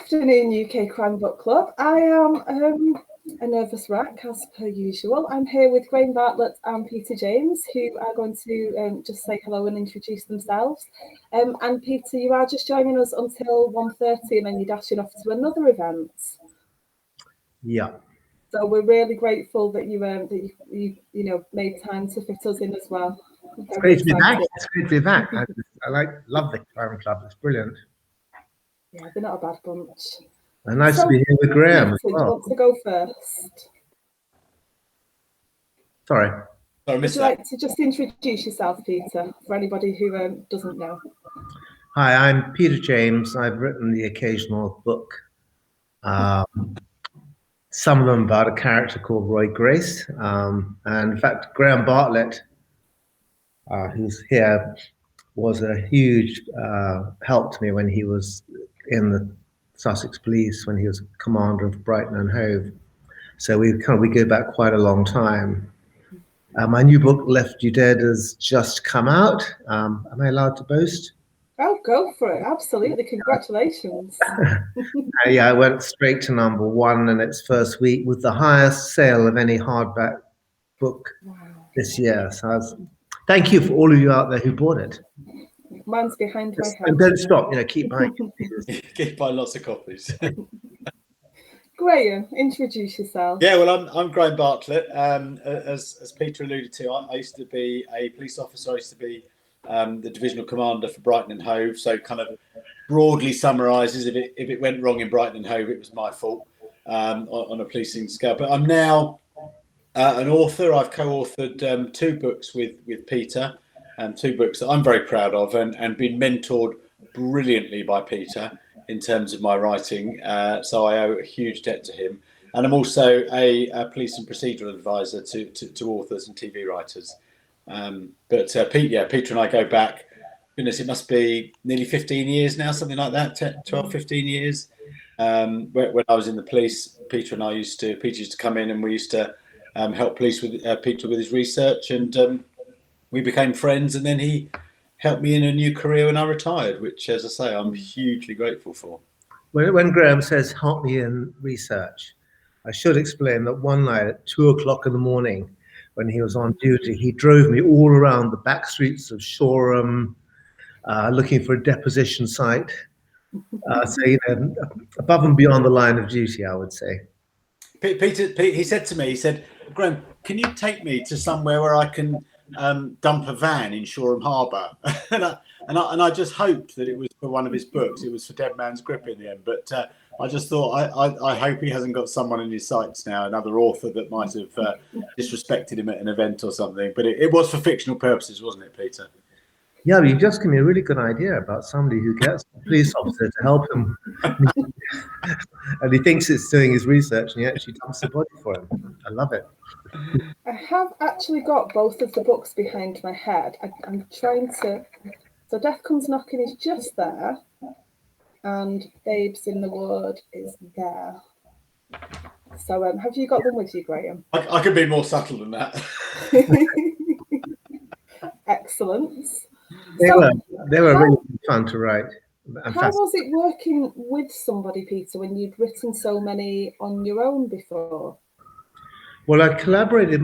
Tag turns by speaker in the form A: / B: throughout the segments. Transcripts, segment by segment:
A: afternoon, UK Crime Book Club. I am a nervous wreck, as per usual. I'm here with Graham Bartlett and Peter James, who are going to just say hello and introduce themselves. And Peter, you are just joining us until 1:30, and then you're dashing off to another event.
B: Yeah.
A: So we're really grateful that you made time to fit us in as well.
B: It's great to be back. It's great to be back. I love the Crime Club. It's brilliant.
A: Yeah, they're not a bad bunch.
B: And nice to be here with Graham as well.
A: Do you want to go first?
B: Sorry.
A: Would you like to just introduce yourself, Peter, for anybody who doesn't know?
B: Hi, I'm Peter James. I've written the occasional book. Some of them about a character called Roy Grace. And in fact, Graham Bartlett, who's here, was a huge help to me when he was in the Sussex Police, when he was commander of Brighton and Hove. So we go back quite a long time. My new book, Left You Dead, has just come out. Am I allowed to boast?
A: Oh, go for it. Absolutely. Congratulations.
B: Yeah, I went straight to #1 in its first week with the highest sale of any hardback book this year. So thank you for all of you out there who bought it.
A: Mine's behind my head.
B: And don't stop, keep buying.
C: Keep buying lots of copies.
A: Graham, introduce yourself.
C: Yeah, well, I'm Graham Bartlett. As Peter alluded to, I used to be a police officer. I used to be the divisional commander for Brighton and Hove. So kind of broadly summarises, if it went wrong in Brighton and Hove, it was my fault on a policing scale. But I'm now an author. I've co-authored 2 books with Peter, 2 books that I'm very proud of, and been mentored brilliantly by Peter in terms of my writing. So I owe a huge debt to him. And I'm also a police and procedural advisor to authors and TV writers. But Peter and I go back, goodness, it must be nearly 15 years now, something like that, 12, 15 years. When I was in the police, Peter used to come in, and we used to help Peter with his research, and we became friends, and then he helped me in a new career when I retired, which, as I say, I'm hugely grateful for.
B: When Graham says help me in research, I should explain that one night at 2:00 in the morning, when he was on duty, he drove me all around the back streets of Shoreham, looking for a deposition site. So, above and beyond the line of duty, I would say.
C: Peter, he said to me, Graham, can you take me to somewhere where I can dump a van in Shoreham Harbour? and I just hoped that it was for one of his books. It was for Dead Man's Grip in the end. But I just thought, I hope he hasn't got someone in his sights now, another author that might have disrespected him at an event or something. But it was for fictional purposes, wasn't it, Peter?
B: Yeah, you just give me a really good idea about somebody who gets a police officer to help him. And he thinks it's doing his research, and he actually dumps the body for him. I love it.
A: I have actually got both of the books behind my head. I'm trying to... So Death Comes Knocking is just there, and Babes in the Wood is there. So have you got them with you, Graham?
C: I could be more subtle than that.
A: Excellent.
B: They were really fun to write.
A: How was it working with somebody, Peter, when you'd written so many on your own before?
B: Well, I collaborated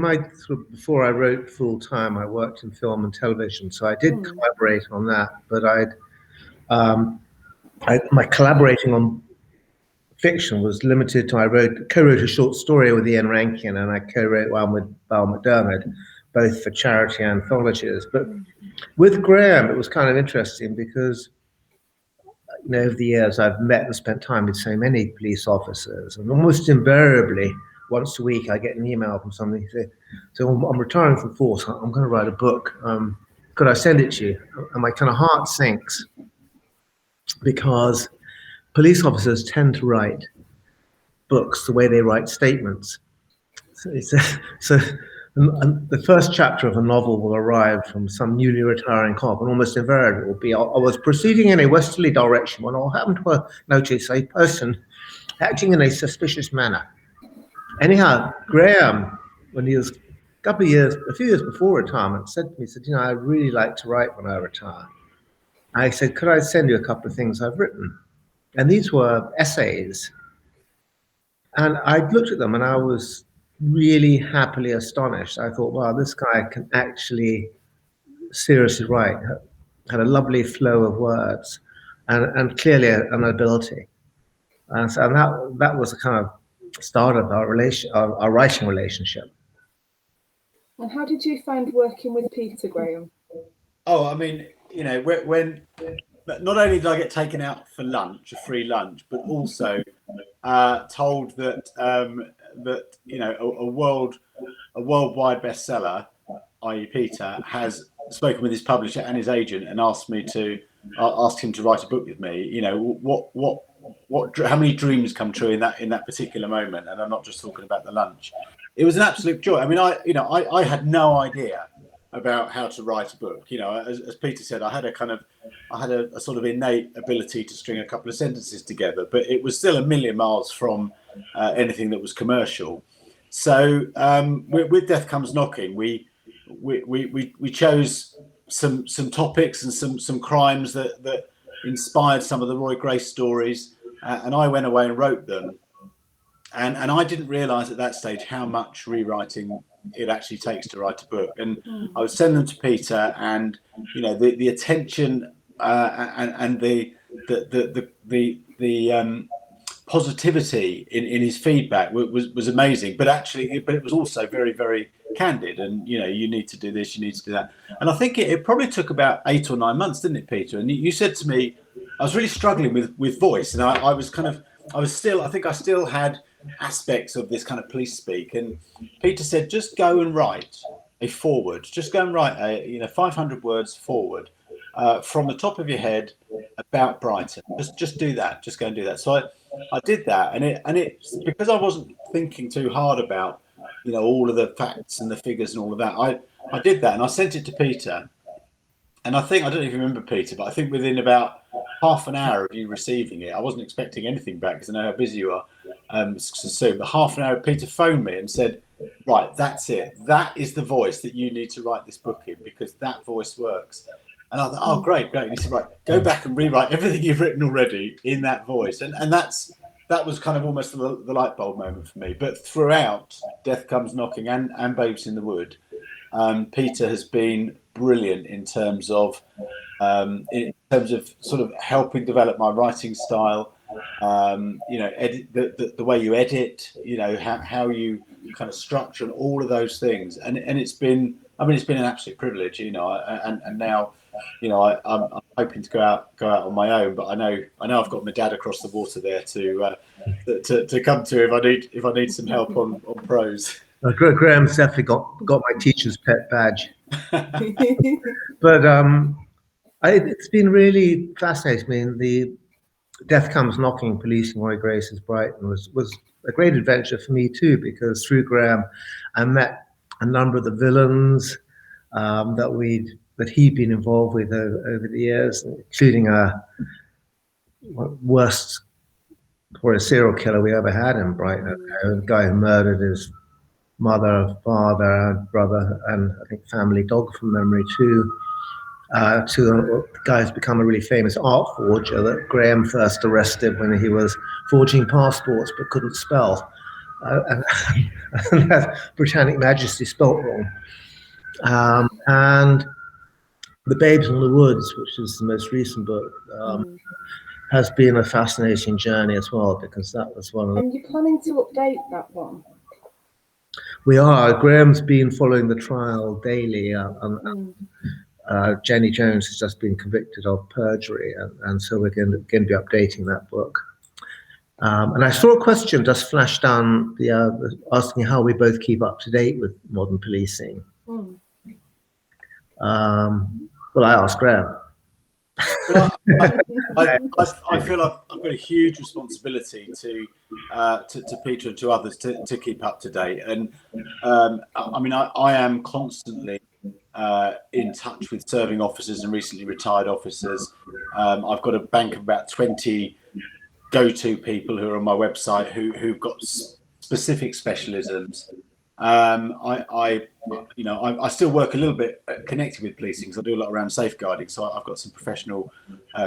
B: before I wrote full time. I worked in film and television, so I did collaborate on that. But my collaborating on fiction was limited to I co-wrote a short story with Ian Rankin, and I co-wrote one with Val McDermid, both for charity anthologies. But with Graham, it was kind of interesting because over the years I've met and spent time with so many police officers, and almost invariably, once a week I get an email from somebody who says, "So I'm retiring from force. I'm going to write a book. Could I send it to you?" And my kind of heart sinks, because police officers tend to write books the way they write statements. So the first chapter of a novel will arrive from some newly retiring cop, and almost invariably it will be, "I was proceeding in a westerly direction when I happened to notice a person acting in a suspicious manner." Anyhow, Graham, when he was a few years before retirement, said to me, "I'd really like to write when I retire." I said, "Could I send you a couple of things I've written?" And these were essays. And I looked at them and I was really happily astonished. I thought, wow, this guy can actually seriously write, had a lovely flow of words and clearly an ability. And that was the kind of start of our writing relationship.
A: And how did you find working with Peter, Graham?
C: Oh, I mean, when not only did I get taken out for lunch, a free lunch, but also told that a worldwide bestseller, i.e. Peter, has spoken with his publisher and his agent and asked him to write a book with me. How many dreams come true in that particular moment? And I'm not just talking about the lunch. It was an absolute joy. I mean, I had no idea about how to write a book. As Peter said, I had a sort of innate ability to string a couple of sentences together, but it was still a million miles from anything that was commercial. So with Death Comes Knocking, we chose some topics and some crimes that inspired some of the Roy Grace stories, and I went away and wrote them. And I didn't realise at that stage how much rewriting it actually takes to write a book. And I would send them to Peter, and the attention and the positivity in his feedback was amazing. But it was also very, very candid. And you need to do this, you need to do that. And I think it probably took about 8 or 9 months, didn't it, Peter? And you said to me, I was really struggling with voice, and I still had aspects of this kind of police speak, and Peter said, just go and write a forward, just go and write 500 words forward from the top of your head about Brighton. Just do that, just go and do that. So I did that, and it's because I wasn't thinking too hard about all of the facts and the figures and all of that. I did that, and I sent it to Peter, and I don't know if you remember, Peter, but I think within about half an hour of you receiving it, I wasn't expecting anything back because I know how busy you are so soon, but half an hour, Peter phoned me and said, right, that's it. That is the voice that you need to write this book in, because that voice works. And I thought, oh, great. And he said, right, go back and rewrite everything you've written already in that voice. And that was kind of almost the light bulb moment for me. But throughout Death Comes Knocking and Babes in the Wood, Peter has been brilliant in terms of sort of helping develop my writing style, edit the way you edit, how you kind of structure and all of those things. And it's been an absolute privilege, and now, I'm hoping to go out on my own, but I know I've got my dad across the water there to come to if I need some help on prose.
B: Graham's definitely got my teacher's pet badge. But it's been really fascinating. I mean, the Death Comes Knocking, policing Roy Grace's Brighton was a great adventure for me too, because through Graham, I met a number of the villains that he'd been involved with over the years, including worst for a serial killer we ever had in Brighton, a guy who murdered his mother, father, and brother, and I think family dog from memory too. To a guy who's become a really famous art forger that Graham first arrested when he was forging passports but couldn't spell. And that Britannic Majesty spelt wrong. And The Babes in the Woods, which is the most recent book, has been a fascinating journey as well, because that was one of the...
A: And you're planning to update that one?
B: We are. Graham's been following the trial daily. Jenny Jones has just been convicted of perjury, and so we're going to be updating that book. And I saw a question just flash down asking how we both keep up to date with modern policing. Well, I asked Graham.
C: Well, I feel like I've got a huge responsibility to Peter and to others to keep up to date, and I am constantly in touch with serving officers and recently retired officers. I've got a bank of about 20 go-to people who are on my website who've got specific specialisms. I still work a little bit connected with policing because I do a lot around safeguarding, so I've got some professional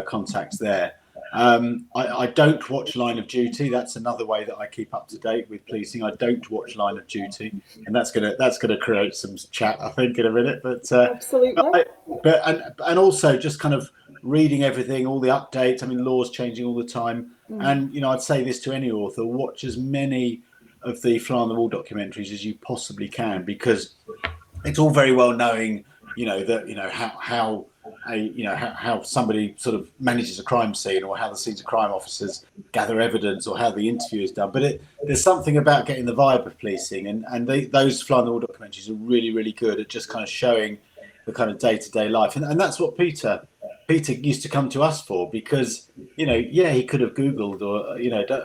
C: contacts there. I don't watch Line of Duty. That's another way that I keep up to date with policing. I don't watch Line of Duty, and that's gonna create some chat, I think, in a minute. But
A: Absolutely.
C: and also just kind of reading everything, all the updates. I mean, law's changing all the time, and I'd say this to any author: watch as many of the fly on the wall documentaries as you possibly can, because it's all very well knowing, that how somebody sort of manages a crime scene, or how the scenes of crime officers gather evidence, or how the interview is done. But there's something about getting the vibe of policing, and those fly on the wall documentaries are really, really good at just kind of showing the kind of day-to-day life, and that's what Peter used to come to us for, because he could have Googled or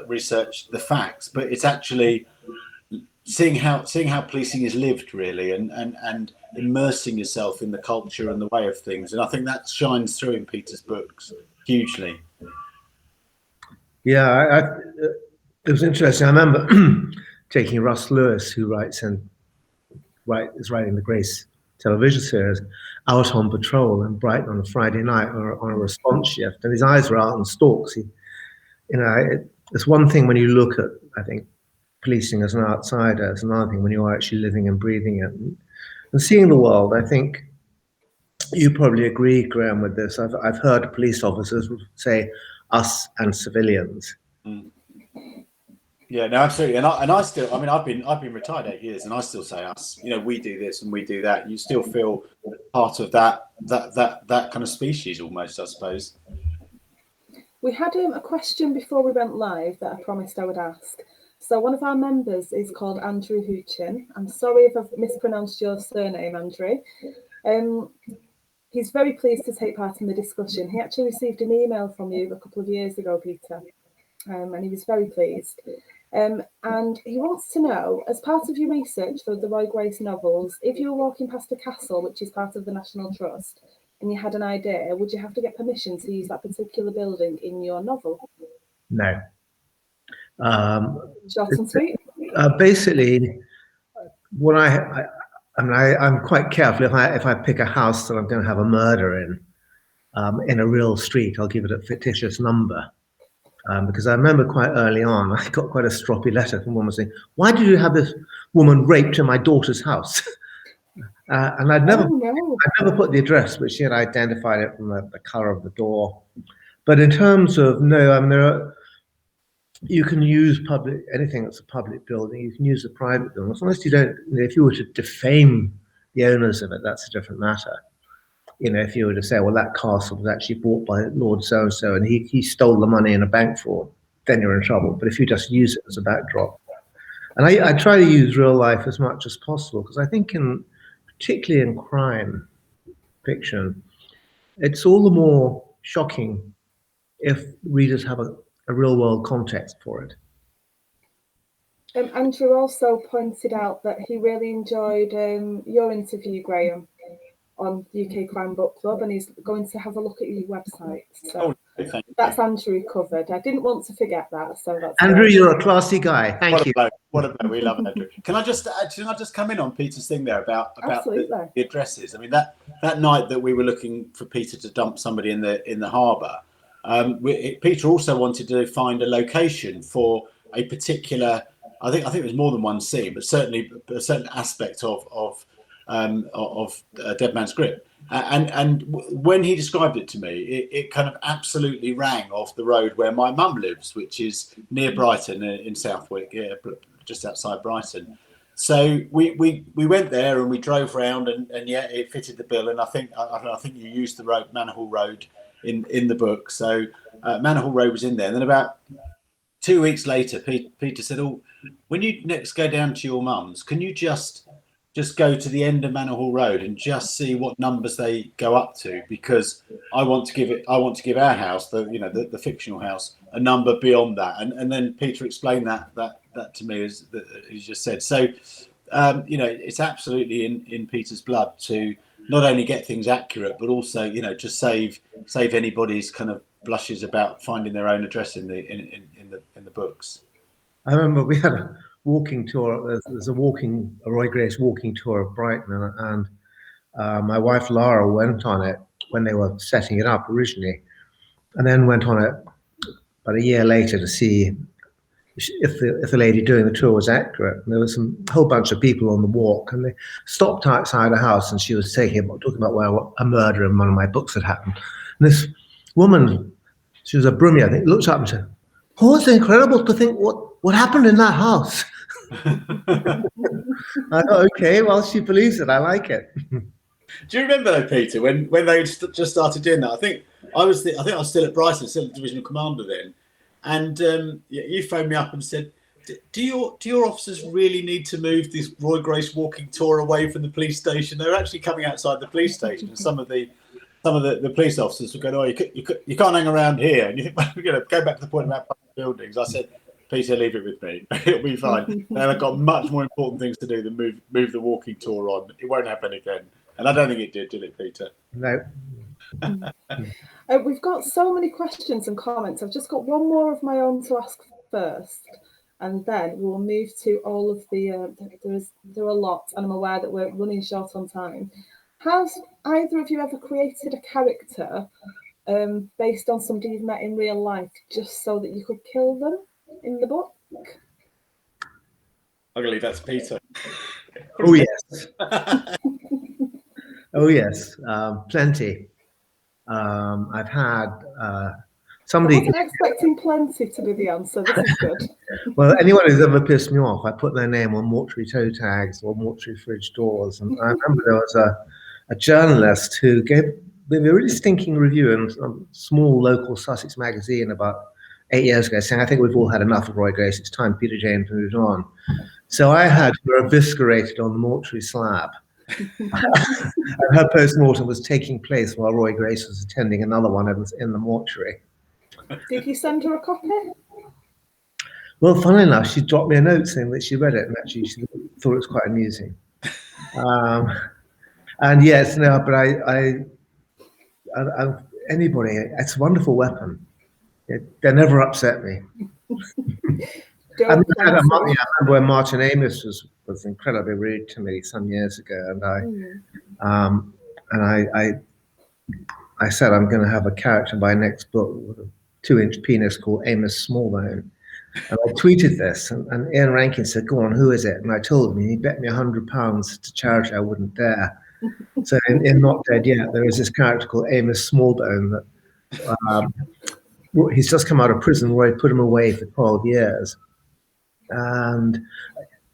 C: researched the facts, but it's actually seeing how policing is lived, really, and immersing yourself in the culture and the way of things. And I think that shines through in Peter's books hugely.
B: Yeah, it was interesting. I remember taking Russ Lewis, who is writing the Grace television series, out on patrol in Brighton on a Friday night on a response shift, and his eyes were out on stalks. It's one thing when you look at, I think, policing as an outsider. It's another thing when you are actually living and breathing it and seeing the world. I think you probably agree, Graham, with this. I've heard police officers say us and civilians.
C: Yeah, no, absolutely. And I still, I've been retired 8 years, and I still say us. We do this and we do that. You still feel part of that kind of species almost, I suppose.
A: We had a question before we went live that I promised I would ask. So one of our members is called Andrew Huchin. I'm sorry if I've mispronounced your surname, Andrew. He's very pleased to take part in the discussion. He actually received an email from you a couple of years ago, Peter, and he was very pleased. And he wants to know, as part of your research for the Roy Grace novels, if you were walking past a castle, which is part of the National Trust, and you had an idea, would you have to get permission to use that particular building in your novel?
B: No.
A: Short and sweet.
B: Basically, what I'm quite careful. If I pick a house that I'm going to have a murder in a real street, I'll give it a fictitious number. Because I remember quite early on, I got quite a stroppy letter from a woman saying, "Why did you have this woman raped in my daughter's house?" And I'd never put the address, but she had identified it from the color of the door. But in terms of you can use anything that's a public building. You can use a private building, as long as you don't. If you were to defame the owners of it, that's a different matter. If you were to say, well, that castle was actually bought by Lord so and so, and he stole the money in a bank fraud, then you're in trouble. But if you just use it as a backdrop, and I try to use real life as much as possible, because I think particularly in crime fiction, it's all the more shocking if readers have a real world context for it.
A: Andrew also pointed out that he really enjoyed your interview, Graham, on UK Crime Book Club, and he's going to have a look at your website. So that's Andrew covered. I didn't want to forget that. So that's
B: Andrew, you're a classy guy. Thank you.
C: What a bloke. We love Andrew. Can I just come in on Peter's thing there about the addresses? I mean, that night that we were looking for Peter to dump somebody in the harbour, Peter also wanted to find a location for a particular. I think it was more than one scene, but certainly a certain aspect of Dead Man's Grip. And when he described it to me, it kind of absolutely rang off the road where my mum lives, which is near Brighton in Southwick, just outside Brighton. So we went there and we drove round, and it fitted the bill. And I think you used the road, Manor Road, in the book. So Manor Road was in there. And then about 2 weeks later, Peter said, "Oh, when you next go down to your mum's, can you just go to the end of Manor Road and just see what numbers they go up to, because I want to give our house, the fictional house, a number beyond that." And then Peter explained that to me, as he just said. So it's absolutely in Peter's blood to not only get things accurate, but also just save anybody's kind of blushes about finding their own address in the books.
B: I remember we had a walking tour. There's a Roy Grace walking tour of Brighton, and my wife Lara went on it when they were setting it up originally, and then went on it about a year later to see if the lady doing the tour was accurate. And there was a whole bunch of people on the walk, and they stopped outside a house, and she was talking about where a murder in one of my books had happened. And this woman, she was a Brummie, I think, looked up and said, "Oh, it's incredible to think what happened in that house." I thought, okay, well, she believes it. I like it.
C: Do you remember though, Peter, when they just started doing that? I think I was still at Brighton, still divisional commander then, and you phoned me up and said, "Do your officers really need to move this Roy Grace walking tour away from the police station? They're actually coming outside the police station, and some of the police officers were going, "Oh, you can't hang around here." And you think, well, go back to the point about buildings. I said, "Peter, leave it with me. It'll be fine." And I've got much more important things to do than move the walking tour on. It won't happen again. And I don't think it did it, Peter?
B: No.
A: We've got so many questions and comments. I've just got one more of my own to ask first, and then we'll move to all of the. There are a lot, and I'm aware that we're running short on time. Has either of you ever created a character based on somebody you've met in real life, just so that you could kill them in the book?
C: I believe that's Peter.
B: Oh yes. Oh yes, plenty. I've had somebody.
A: I wasn't expecting plenty to be the answer. This is good.
B: Well, anyone who's ever pissed me off, I put their name on mortuary toe tags or mortuary fridge doors. And I remember there was a journalist who gave a really stinking review in a small local Sussex magazine about 8 years ago, saying, "I think we've all had enough of Roy Grace. It's time Peter James moved on." So I had her eviscerated on the mortuary slab. And her post-mortem was taking place while Roy Grace was attending another one in the mortuary.
A: Did you send her a copy?
B: Well, funnily enough, she dropped me a note saying that she read it and actually she thought it was quite amusing. And yes, no, but I anybody, it's a wonderful weapon. They never upset me. I remember when Martin Amis was incredibly rude to me some years ago, and I said I'm going to have a character by next book with a 2-inch penis called Amos Smallbone. And I tweeted this, and Ian Rankin said, "Go on, who is it?" And I told him, and he bet me £100 to charity I wouldn't dare. So in Not Dead Yet, there is this character called Amos Smallbone that he's just come out of prison where I put him away for 12 years. And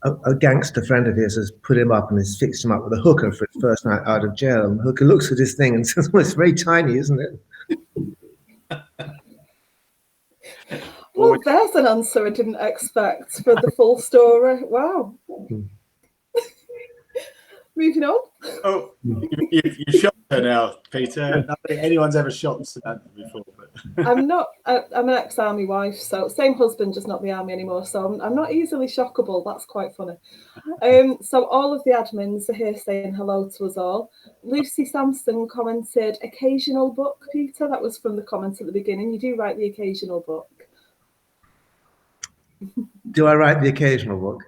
B: a gangster friend of his has put him up and has fixed him up with a hooker for his first night out of jail. And the hooker looks at his thing and says, "Well, it's very tiny, isn't it?"
A: Well, there's an answer I didn't expect for the full story. Wow. Moving on.
C: Oh, you shot her now, Peter. I don't think anyone's ever shot Samantha before. But.
A: I'm an ex-army wife, so same husband, just not the army anymore. So I'm not easily shockable. That's quite funny. So all of the admins are here saying hello to us all. Lucy Sampson commented, "Occasional book, Peter." That was from the comment at the beginning. You do write the occasional book.
B: Do I write the occasional book?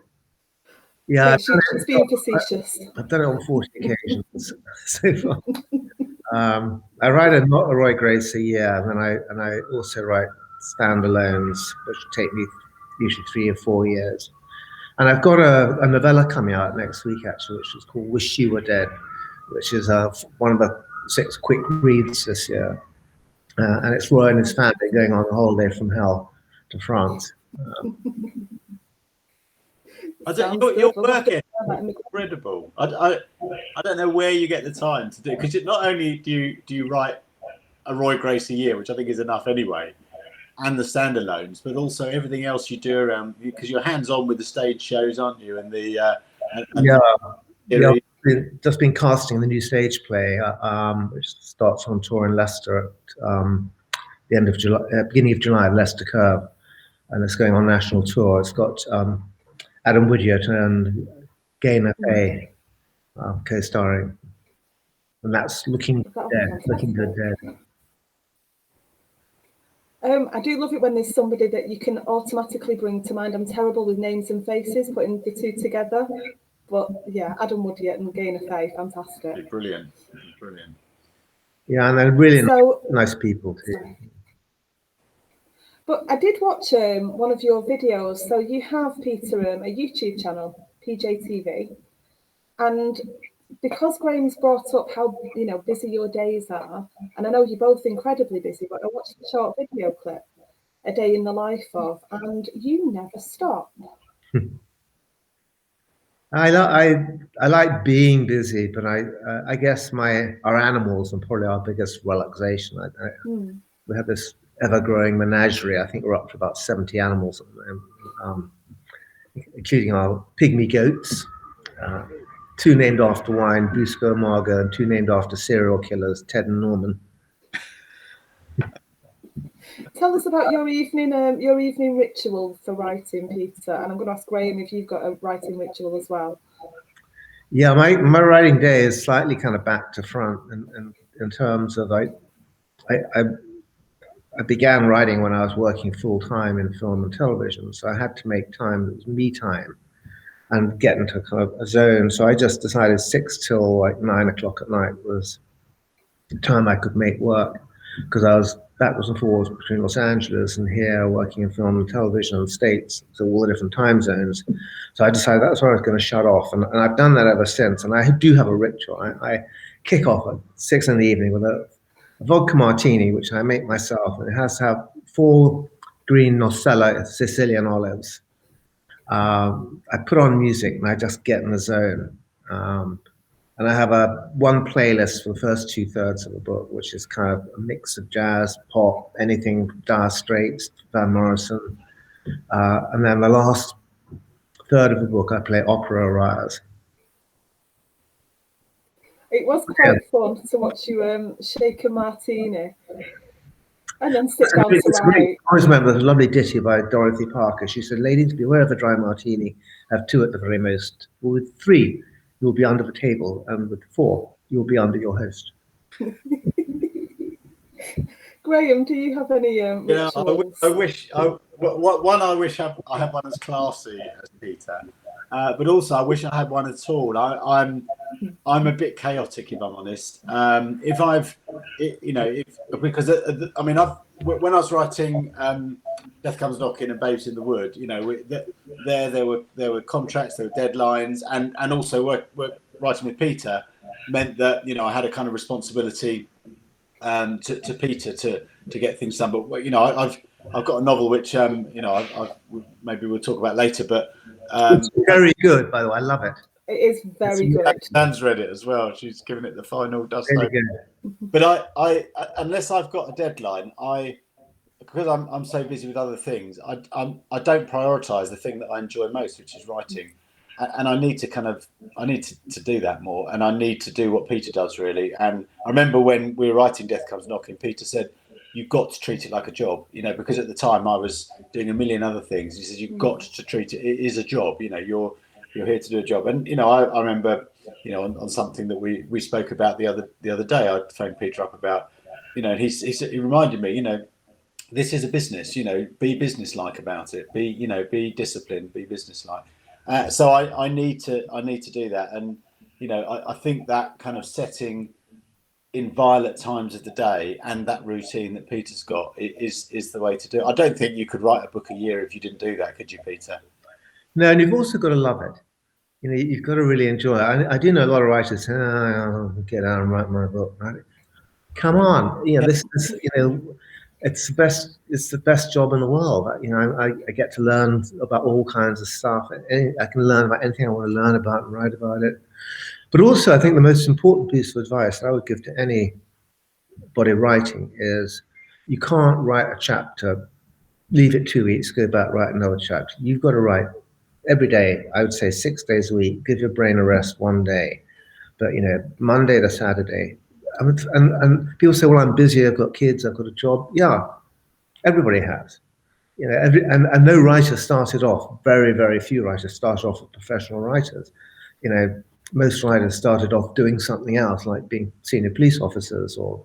B: Yeah,
A: she's being facetious.
B: I've done it on 40 occasions so far. I write a Roy Grace a year, and I also write standalones, which take me usually 3 or 4 years. And I've got a novella coming out next week, actually, which is called "Wish You Were Dead," which is one of the 6 quick reads this year. And it's Roy and his family going on a holiday from hell to France.
C: Your work is incredible. I don't know where you get the time to do, because not only do you write a Roy Grace a year, which I think is enough anyway, and the standalones, but also everything else you do around, because you're hands-on with the stage shows, aren't you? And
B: just been casting the new stage play, which starts on tour in Leicester at the end of July, beginning of July, Leicester Curve, and it's going on national tour. It's got Adam Woodyard and Gaynor Faye co-starring, and that's looking good dead.
A: I do love it when there's somebody that you can automatically bring to mind. I'm terrible with names and faces, putting the two together. But yeah, Adam Woodyard and Gaynor Faye, fantastic.
C: Brilliant.
B: Yeah, and they're really nice people too.
A: But I did watch one of your videos. So you have, Peter, a YouTube channel, PJTV, and because Graham's brought up how busy your days are, and I know you're both incredibly busy, but I watched a short video clip, a day in the life of, and you never stop.
B: I like being busy, but I guess our animals are probably our biggest relaxation. We have this ever-growing menagerie. I think we're up to about 70 animals at the moment, including our pygmy goats, 2 named after wine, Busco and Margot, and 2 named after serial killers, Ted and Norman.
A: Tell us about your evening ritual for writing, Peter. And I'm going to ask Graham if you've got a writing ritual as well.
B: Yeah, my writing day is slightly kind of back to front, and in terms of I began writing when I was working full time in film and television, so I had to make time that was me time and get into kind of a zone. So I just decided 6 till like 9 o'clock at night was the time I could make work, because I was backwards and forwards between Los Angeles and here, working in film and television in the States, so all the different time zones. So I decided that's where I was going to shut off, and I've done that ever since. And I do have a ritual. I kick off at 6 in the evening with a vodka martini, which I make myself, and it has to have 4 green Nocella Sicilian olives. I put on music and I just get in the zone. And I have one playlist for the first 2/3 of the book, which is kind of a mix of jazz, pop, anything from Dire Straits, Van Morrison. And then the last third of the book, I play opera arias.
A: It was quite fun to watch you shake a martini and then sit down to write.
B: I always remember there's a lovely ditty by Dorothy Parker. She said, "Ladies, beware of a dry martini. Have 2 at the very most. Well, with 3, you will be under the table, and with 4, you will be under your host."
A: Graham, do you have any rituals?
C: I wish I had one as classy as Peter, but also I wish I had one at all. I'm a bit chaotic, if I'm honest. When I was writing Death Comes Knocking and Babes in the Wood, there were contracts, there were deadlines, and also writing with Peter meant that I had a kind of responsibility to Peter to get things done. But I've got a novel which maybe we'll talk about later. But
B: it's very good, by the way. I love it.
A: It is very good.
C: Dan's read it as well. She's given it the final dust over. But I unless I've got a deadline, because I'm so busy with other things, I don't prioritise the thing that I enjoy most, which is writing. And I need to do that more, and I need to do what Peter does, really. And I remember when we were writing Death Comes Knocking, Peter said, "You've got to treat it like a job," because at the time I was doing a million other things. He says, "You've got to treat it. It is a job. You're here to do a job." And I remember, on something that we spoke about the other day, I phoned Peter up about, and he reminded me, this is a business. Be businesslike about it. Be disciplined. Be businesslike. So I need to do that, and I think that kind of setting in violet times of the day and that routine that Peter's got is the way to do it. I don't think you could write a book a year if you didn't do that, could you, Peter?
B: No, and you've also got to love it. You've got to really enjoy it. I do know a lot of writers say, "Oh, get out and write my book." Right? Come on, this is it's the best job in the world. I get to learn about all kinds of stuff. I can learn about anything I want to learn about and write about it. But also, I think the most important piece of advice that I would give to anybody writing is you can't write a chapter, leave it 2 weeks, go back, write another chapter. You've got to write every day. I would say 6 days a week. Give your brain a rest one day, but Monday to Saturday. And people say, "Well, I'm busy. I've got kids. I've got a job." Yeah, everybody has. And no writer started off. Very, very few writers started off as professional writers. Most writers started off doing something else, like being senior police officers or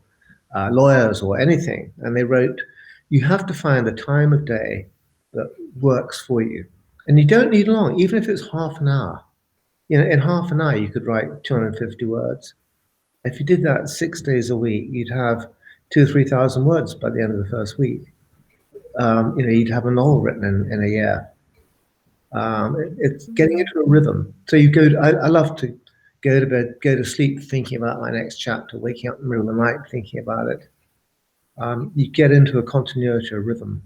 B: lawyers or anything. And they wrote. You have to find the time of day that works for you, and you don't need long, even if it's half an hour. In half an hour, you could write 250 words. If you did that 6 days a week, you'd have 2,000 or 3,000 words by the end of the first week. you'd have a novel written in a year. It's getting into a rhythm. So you go. I love to go to bed, go to sleep thinking about my next chapter, waking up in the middle of the night thinking about it. You get into a continuity, a rhythm.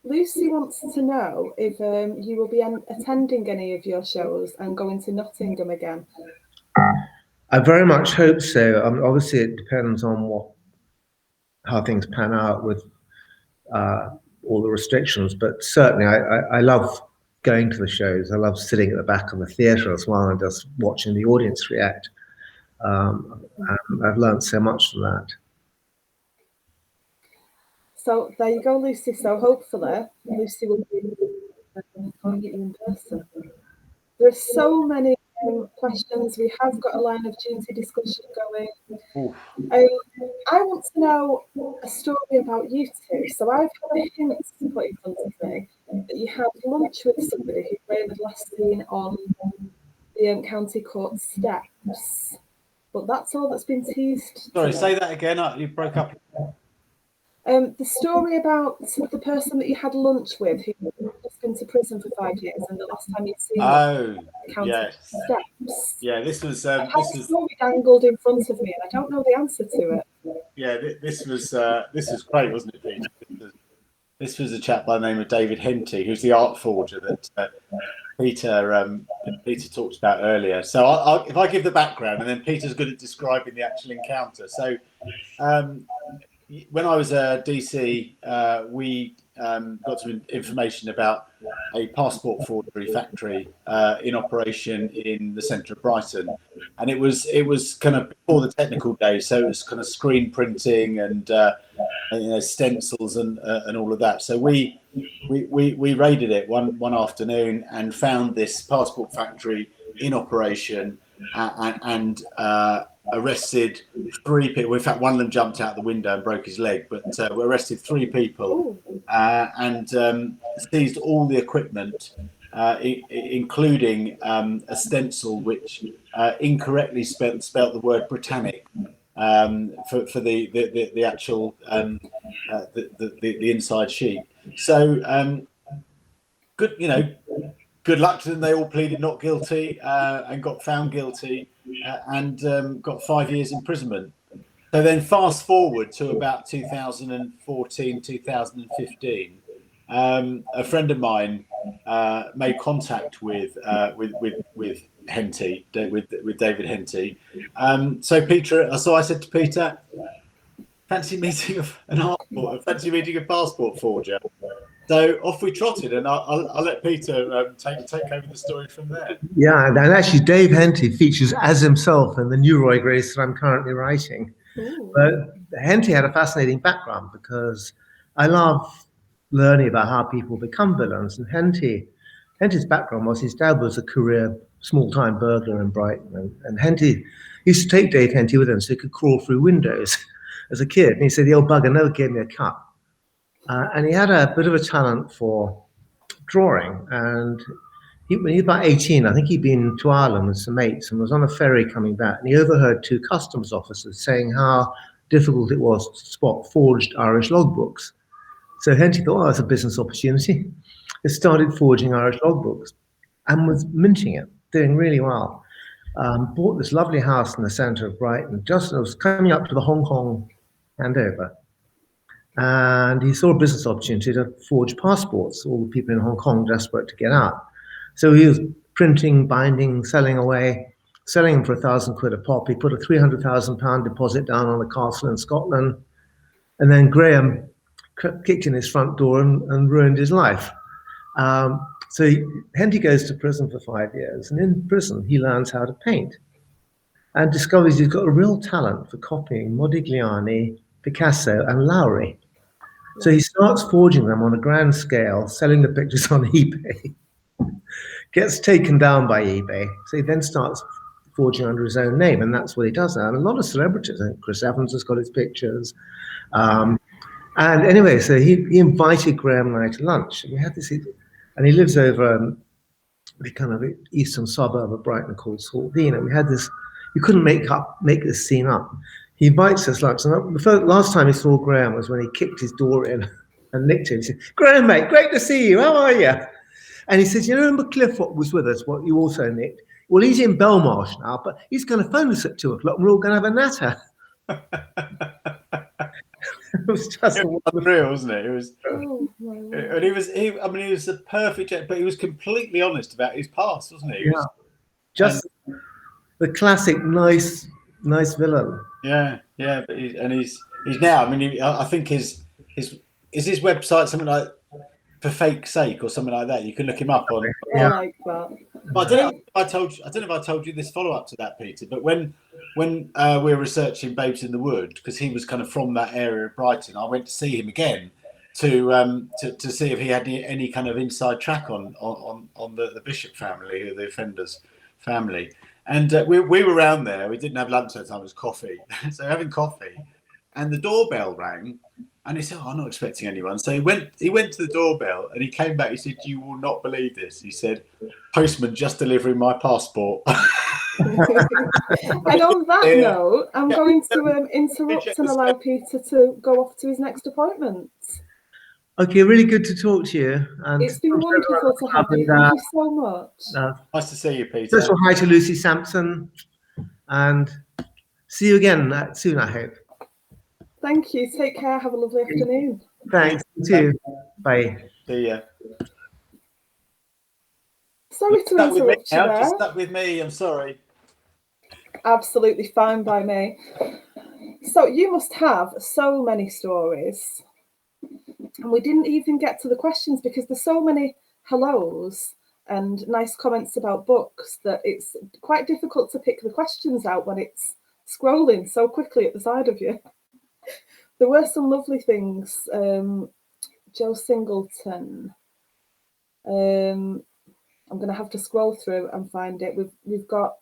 A: Lucy wants to know if you will be attending any of your shows and going to Nottingham again.
B: I very much hope so. Obviously, it depends on how things pan out with all the restrictions, but certainly I love going to the shows. I love sitting at the back of the theatre as well and just watching the audience react. And I've learned so much from that.
A: So there you go, Lucy. So hopefully Lucy will be going to get you in person. There are so many questions. We have got a line of duty discussion going. I want to know a story about you two. So I've had a hint put in front of me that you had lunch with somebody who Graham had last seen on the county court steps. But that's all that's been teased.
C: Sorry, say that again. You broke up.
A: The story about the person that you had lunch with who just been to prison for 5 years, and the last time you'd seen county steps.
C: Yeah, this was.
A: I've had a story dangled in front of me, and I don't know the answer to it.
C: Yeah, this was great, wasn't it, Peter? This was a chap by the name of David Henty, who's the art forger that Peter talked about earlier. So if I give the background, and then Peter's good at describing the actual encounter. So when I was DC, we got some information about a passport forgery factory in operation in the centre of Brighton, and it was kind of before the technical days, so it was kind of screen printing and stencils and all of that. So we raided it one afternoon and found this passport factory in operation and arrested 3 people. In fact, one of them jumped out the window and broke his leg, but we arrested 3 people and seized all the equipment, including a stencil which incorrectly spelt the word Britannic for the actual the inside sheet. So good luck to them. They all pleaded not guilty and got found guilty and got 5 years imprisonment. So then fast forward to about 2014, 2015, a friend of mine made contact with Henty, with David Henty. So I said to Peter, fancy meeting a passport forger. So off we trotted, and I'll let Peter take over the story from there.
B: Yeah, and actually Dave Henty features as himself in the new Roy Grace that I'm currently writing. Ooh. But Henty had a fascinating background because I love learning about how people become villains. And Henty's background was his dad was a career small-time burglar in Brighton, and Henty used to take Dave Henty with him so he could crawl through windows as a kid. And he said the old bugger never gave me a cut. And he had a bit of a talent for drawing. And when he was about 18, I think he'd been to Ireland with some mates and was on a ferry coming back. And he overheard 2 customs officers saying how difficult it was to spot forged Irish logbooks. So Henty thought, that's a business opportunity. He started forging Irish logbooks and was minting it, doing really well. Bought this lovely house in the centre of Brighton, just as it was coming up to the Hong Kong handover. And he saw a business opportunity to forge passports, all the people in Hong Kong desperate to get out. So he was printing, binding, selling away, selling them for £1,000 a pop. He put a £300,000 deposit down on a castle in Scotland. And then Graham kicked in his front door and ruined his life. So Henty goes to prison for 5 years. And in prison, he learns how to paint and discovers he's got a real talent for copying Modigliani, Picasso, and Lowry. So he starts forging them on a grand scale, selling the pictures on eBay, gets taken down by eBay. So he then starts forging under his own name, and that's what he does now. And a lot of celebrities, I think Chris Evans has got his pictures. And anyway, so he invited Graham and I to lunch. And we had this, and he lives over the kind of eastern suburb of Brighton called Saltdean. And we had this, you couldn't make this scene up. he bites us lunch. And last time he saw Graham was when he kicked his door in and nicked him. He said, "Graham, mate, great to see you. How are you?" And he says, "You remember Cliff, what was with us, what you also nicked? Well, he's in Belmarsh now, but he's going to phone us at 2:00 and we're all going to have a natter." It was just
C: unreal, wasn't it? It was,
A: Oh, my word.
C: and he was the perfect, but he was completely honest about his past, wasn't he? He
B: Yeah.
C: was,
B: Just the classic nice villain.
C: yeah, but he's now. I mean, I think his website something like For Fake Sake or something like that. You can look him up on.
A: I like that.
C: But I don't know if I told you this follow up to that, Peter. But when we were researching Babes in the Wood, because he was kind of from that area of Brighton, I went to see him again to see if he had any kind of inside track on the Bishop family, or the offenders family. And we were around there. We didn't have lunch that time. It was coffee. So having coffee, and the doorbell rang. And he said, "Oh, I'm not expecting anyone." So he went to the doorbell and he came back. He said, "You will not believe this." He said, "Postman just delivering my passport."
A: And on that note, I'm going to interrupt and allow Peter to go off to his next appointment.
B: Okay, really good to talk to you. And
A: It's been wonderful to have you. Thank you so much.
C: Nice to see you, Peter.
B: Special hi to Lucy Sampson, and see you again soon, I hope.
A: Thank you. Take care. Have a lovely afternoon.
B: Thanks. You too. Bye.
C: See ya.
A: Sorry to interrupt you there.
C: Just stuck with me. I'm sorry.
A: Absolutely fine by me. So you must have so many stories. And we didn't even get to the questions because there's so many hellos and nice comments about books that it's quite difficult to pick the questions out when it's scrolling so quickly at the side of you. There were some lovely things. Joe Singleton. I'm going to have to scroll through and find it. We've got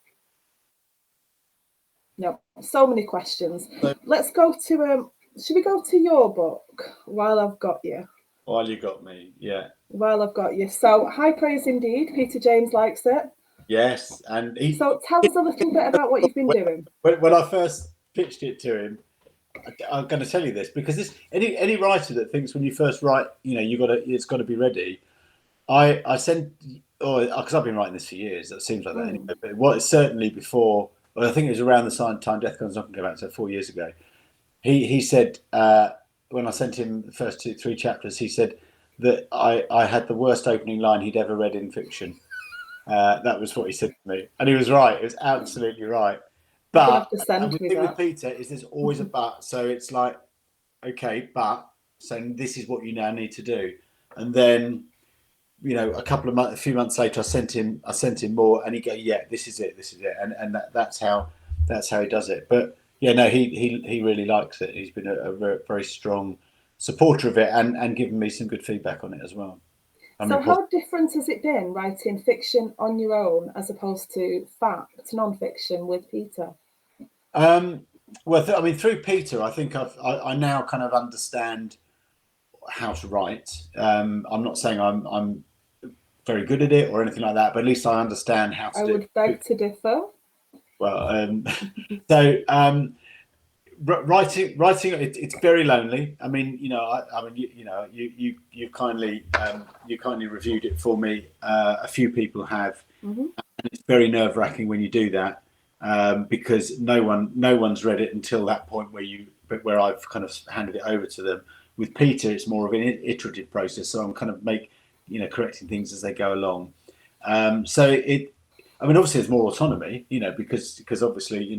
A: so many questions. Let's go to should we go to your book while I've got you?
C: While you got me, yeah.
A: While I've got you. So high praise indeed. Peter James likes it.
C: Yes, and
A: so tell us a little bit about what you've been doing.
C: When I first pitched it to him, I'm going to tell you this because any writer that thinks when you first write, it's got to be ready. I sent, because I've been writing this for years. That seems like that anyway. But certainly before, I think it was around the time Death Comes Knocking came out, so 4 years ago. He said when I sent him the first 2-3 chapters, he said that I had the worst opening line he'd ever read in fiction. That was what he said to me, and he was right. It was absolutely right. But the thing with Peter is there's always a but. So it's like, okay, but so this is what you now need to do. And then, a few months later, I sent him more, and he go, yeah, this is it, and that's how he does it. But yeah, no, he really likes it. He's been a very strong supporter of it, and given me some good feedback on it as well.
A: So how different has it been writing fiction on your own as opposed to non-fiction with Peter?
C: Through Peter, I think I now kind of understand how to write. I'm not saying I'm very good at it or anything like that, but at least I understand how to do it.
A: I would beg to differ.
C: Well, writing it's very lonely. I mean, you kindly reviewed it for me. A few people have, and it's very nerve-wracking when you do that. Because no one's read it until that point where I've kind of handed it over to them. With Peter, it's more of an iterative process, so I'm kind of correcting things as they go along. Obviously there's more autonomy, because obviously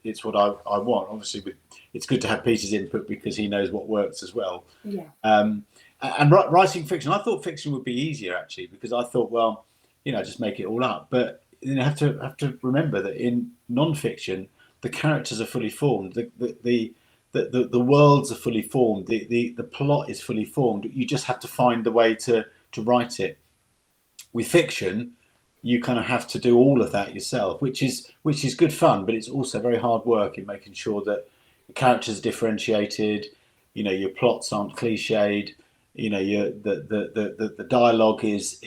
C: it's what I want. Obviously, it's good to have Peter's input because he knows what works as well.
A: Yeah.
C: And writing fiction, I thought fiction would be easier actually, because I thought, well, just make it all up, but you have to remember that in non-fiction, the characters are fully formed, the worlds are fully formed, the plot is fully formed. You just have to find the way to write it. With fiction, you kind of have to do all of that yourself, which is good fun, but it's also very hard work in making sure that the characters are differentiated, your plots aren't cliched. The dialogue is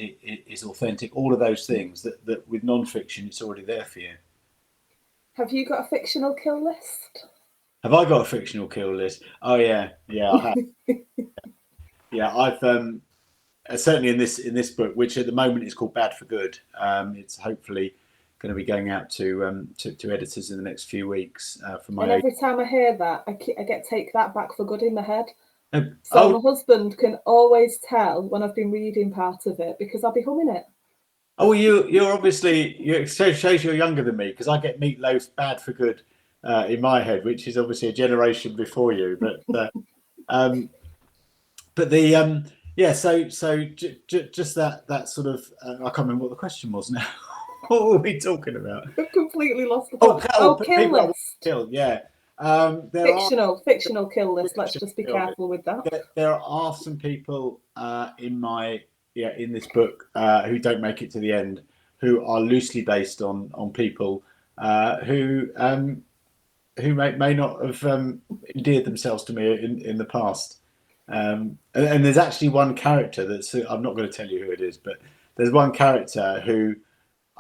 C: authentic. All of those things that with non-fiction, it's already there for you.
A: Have you got a fictional kill list?
C: Have I got a fictional kill list? Oh yeah, I have. Yeah, I've certainly in this book, which at the moment is called Bad for Good. It's hopefully going to be going out to editors in the next few weeks for my.
A: And every time I hear that, I get Take That Back for Good in my head.
C: own.
A: So my husband can always tell when I've been reading part of it because I'll be humming it.
C: Oh, you're obviously it shows you're younger than me because I get Meatloaf's Bad for Good in my head, which is obviously a generation before you. But the yeah, so just that sort of I can't remember what the question was now. What were we talking about?
A: I've completely lost the thought. Kill
C: people
A: list.
C: Killed, yeah.
A: Fictional kill list. Let's just be careful with that.
C: There are some people in this book who don't make it to the end, who are loosely based on people who may not have endeared themselves to me in the past. And there's actually one character that's I'm not going to tell you who it is, but there's one character who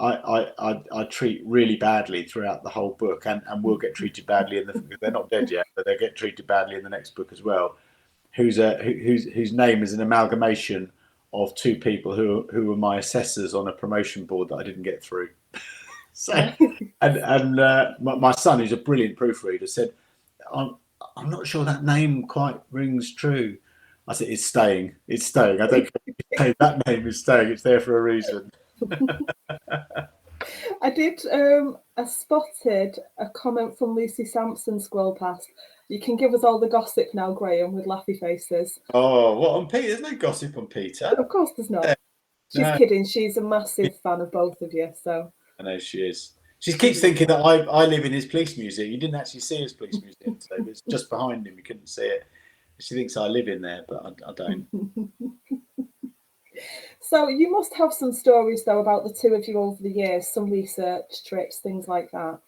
C: I treat really badly throughout the whole book, and will get treated badly they're not dead yet, but they get treated badly in the next book as well. Whose name is an amalgamation of two people who were my assessors on a promotion board that I didn't get through. So, and my son, who's a brilliant proofreader, said, I'm not sure that name quite rings true. I said, it's staying. I don't think that name is staying. It's there for a reason.
A: I did. I spotted a comment from Lucy Sampson scroll past. You can give us all the gossip now, Graham, with laughy faces.
C: Oh, what on Peter? There's no gossip on Peter.
A: Of course, there's not. She's kidding. She's a massive fan of both of you. So
C: I know she is. She keeps thinking that I live in his police museum. You didn't actually see his police museum today, but it's just behind him. You couldn't see it. She thinks I live in there, but I don't.
A: So you must have some stories though about the two of you over the years, some research trips, things like that.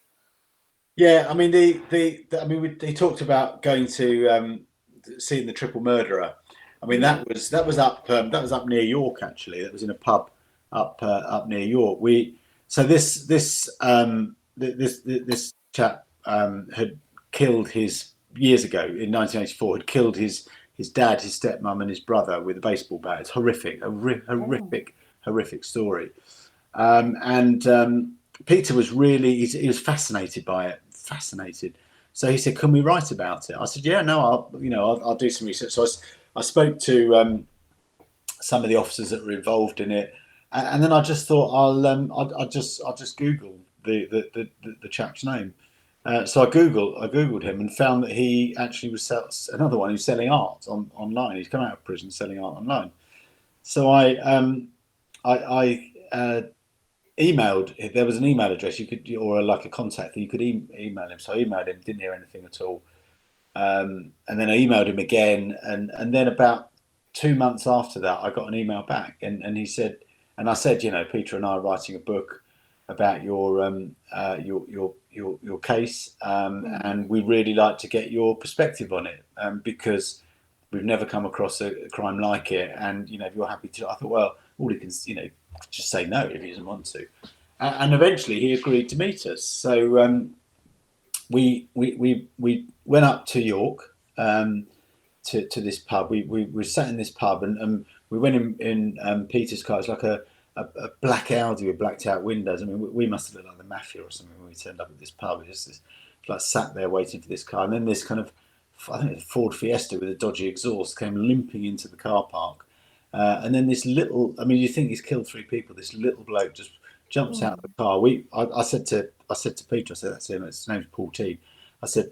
C: Yeah, I mean they talked about going to seeing the triple murderer. I mean that was up near York actually. That was in a pub up near York. This chap had killed years ago in 1984. Had killed his dad, his stepmom, and his brother with a baseball bat. It's horrific, horrific story. Peter was really he was fascinated by it, So he said, "Can we write about it?" I said, "Yeah, no, I'll do some research." So I spoke to some of the officers that were involved in it, and then I just thought I'll just Google the chap's name. So I googled him and found that he actually was another one who's selling art online. He's come out of prison selling art online. So I emailed. There was an email address you could, or like a contact that you could email him. So I emailed him, didn't hear anything at all, and then I emailed him again, and then about 2 months after that, I got an email back, and he said, and I said, Peter and I are writing a book about your case, and we'd really like to get your perspective on it, because we've never come across a crime like it, and if you're happy to, I thought, well, all he can, just say no if he doesn't want to, and eventually he agreed to meet us. So we went up to York to this pub. We sat in this pub, and we went in Peter's car. It's like a black Audi with blacked out windows. I mean, we must have looked like the mafia or something when we turned up at this pub. It's just like sat there waiting for this car, and then this kind of, I think it's a Ford Fiesta with a dodgy exhaust came limping into the car park, and then this little, I mean, you think he's killed 3 people. This little bloke just jumps out of the car. I said to Peter, I said, that's him. His name's Paul T. I said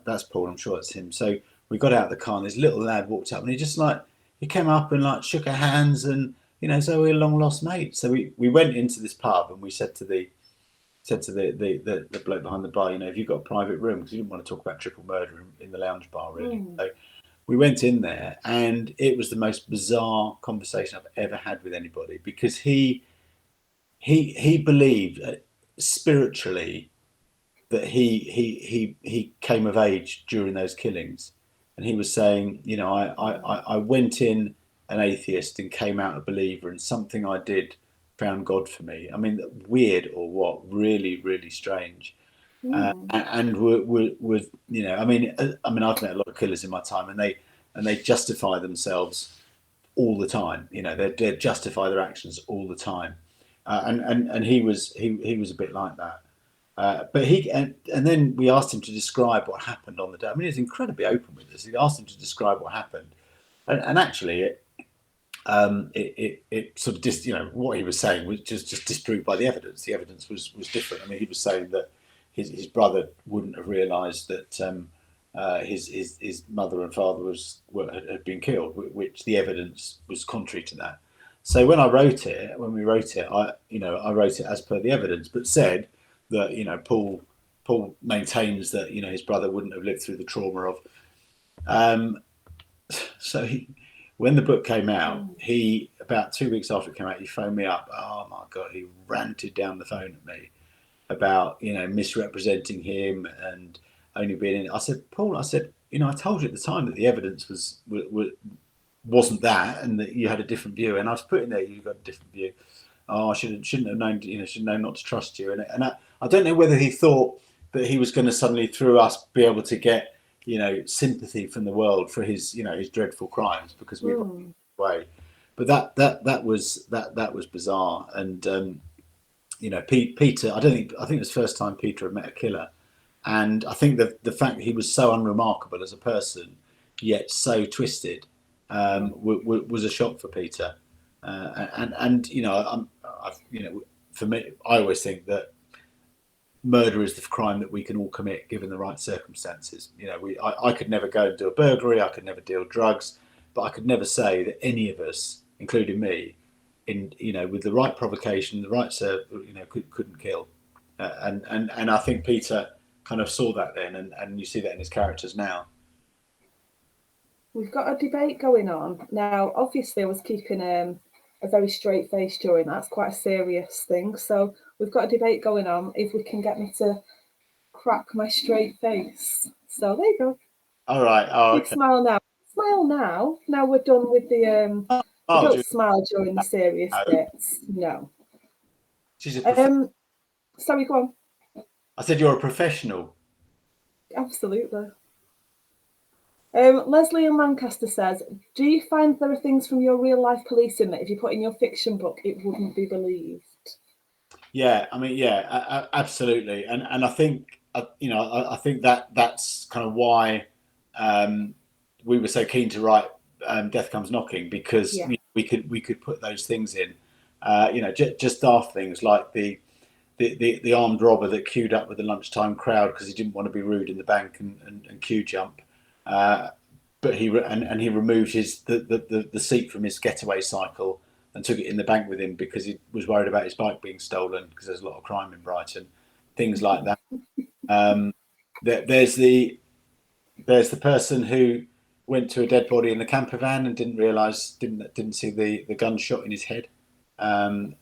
C: that's Paul. I'm sure it's him. So we got out of the car, and this little lad walked up, and he came up and shook our hands, and so we're long lost mates. So we went into this pub, and we said to the bloke behind the bar, have you got a private room? Because we didn't want to talk about triple murder in the lounge bar, really. So we went in there, and it was the most bizarre conversation I've ever had with anybody, because he believed spiritually that he came of age during those killings, and he was saying, I went in an atheist and came out a believer, and something I did found God for me. I mean, weird or what? Really, really strange. And were you know, I mean, I've met a lot of killers in my time, and they justify themselves all the time. You know, they justify their actions all the time, and he was a bit like that. But and then we asked him to describe what happened on the day. I mean, he was incredibly open with us. He asked him to describe what happened, and actually, it sort of just, you know, what he was saying was just disproved by the evidence. The evidence was different. I mean, he was saying that his brother wouldn't have realised that his mother and father had been killed, which the evidence was contrary to that. So when we wrote it, I wrote it as per the evidence, but said that, you know, Paul maintains that, you know, his brother wouldn't have lived through the trauma of. So when the book came out, he, about 2 weeks after it came out, he phoned me up. Oh my God, he ranted down the phone at me about, you know, misrepresenting him and only being in. I said, Paul, I said, you know, I told you at the time that the evidence wasn't that, and that you had a different view. And I was putting there, you got a different view. Oh, I shouldn't have known, you know, should know not to trust you. And I don't know whether he thought that he was going to suddenly, through us, be able to get, you know, sympathy from the world for his, you know, his dreadful crimes, because we were away. But that was bizarre. And you know, Peter, I think it was the first time Peter had met a killer, and I think the fact that he was so unremarkable as a person, yet so twisted, was a shock for Peter. And you know, you know, for me, I always think that murder is the crime that we can all commit given the right circumstances. You know, I could never go and do a burglary, I could never deal drugs, but I could never say that any of us, including me, in, you know, with the right provocation, the right you know, couldn't kill. And I think Peter kind of saw that then, and you see that in his characters now.
A: We've got a debate going on now. Obviously, I was keeping a very straight face during that. It's quite a serious thing. So we've got a debate going on if we can get me to crack my straight face. So there you go.
C: All right. Oh,
A: Big
C: okay.
A: smile now. Smile now. Now we're done with the. Don't smile during the serious bits. No.
C: She's a
A: sorry, go on.
C: I said you're a professional.
A: Absolutely. Leslie in Lancaster says, do you find there are things from your real life policing that if you put in your fiction book, it wouldn't be believed?
C: Yeah, I mean, yeah, absolutely. And I think, you know, I think that's kind of why we were so keen to write Death Comes Knocking, because you know, we could put those things in, you know, just daft things like the armed robber that queued up with the lunchtime crowd because he didn't want to be rude in the bank and queue jump. But he removed the seat from his getaway cycle and took it in the bank with him because he was worried about his bike being stolen, because there's a lot of crime in Brighton, things like that. There's the person who went to a dead body in the camper van and didn't see the gunshot in his head.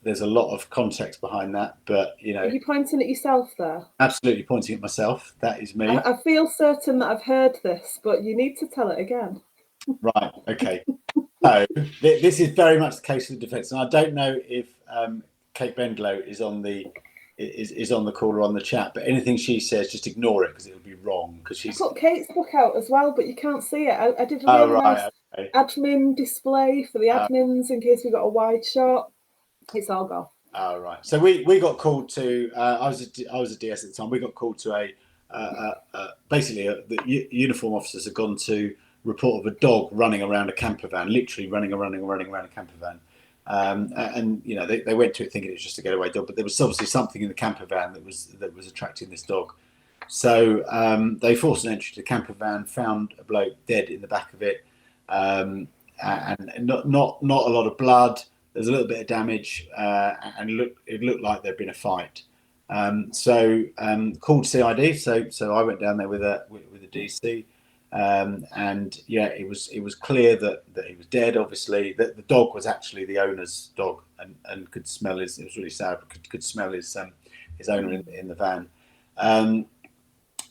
C: There's a lot of context behind that, but you know.
A: Are you pointing at yourself there?
C: Absolutely pointing at myself. That is me.
A: I feel certain that I've heard this, but you need to tell it again.
C: Right. Okay. So this is very much the case of the defence, and I don't know if Kate Bendlow is on the call or on the chat, but anything she says, just ignore it because it would be wrong. Because she's
A: put Kate's book out as well, but you can't see it. I did a really nice admin display for the admins in case we got a wide shot. It's all gone.
C: Oh, right. So we got called to. I was a DS at the time. We got called to basically the uniform officers had gone to report of a dog running around a camper van, literally running around a camper van. And you know, they went to it thinking it was just a getaway dog, but there was obviously something in the camper van that was attracting this dog. So they forced an entry to the camper van, found a bloke dead in the back of it, and not a lot of blood. There's a little bit of damage, and it looked like there'd been a fight. So called CID. So I went down there with a DC. And yeah, it was clear that he was dead. Obviously, that the dog was actually the owner's dog, and could smell his. It was really sad. Could smell his owner in the van.